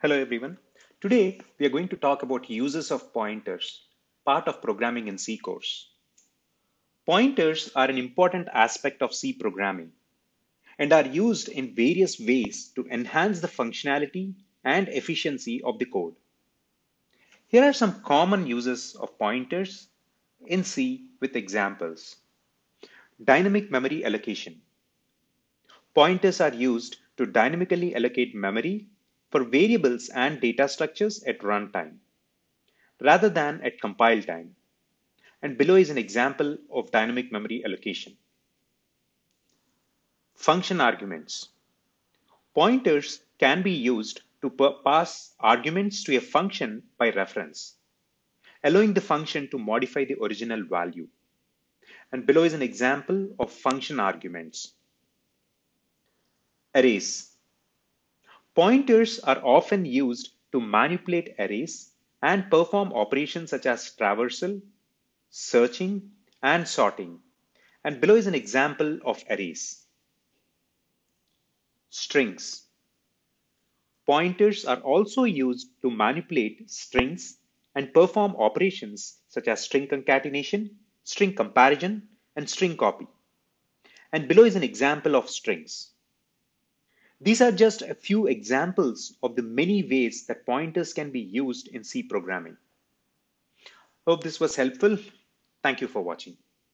Hello everyone. Today we are going to talk about uses of pointers, part of programming in C course. Pointers are an important aspect of C programming and are used in various ways to enhance the functionality and efficiency of the code. Here are some common uses of pointers in C with examples. Dynamic memory allocation. Pointers are used to dynamically allocate memory for variables and data structures at runtime, rather than at compile time. And below is an example of dynamic memory allocation. Function arguments. Pointers can be used to pass arguments to a function by reference, allowing the function to modify the original value. And below is an example of function arguments. Arrays. Pointers are often used to manipulate arrays and perform operations such as traversal, searching, and sorting. And below is an example of arrays. Strings. Pointers are also used to manipulate strings and perform operations such as string concatenation, string comparison, and string copy. And below is an example of strings. These are just a few examples of the many ways that pointers can be used in C programming. Hope this was helpful. Thank you for watching.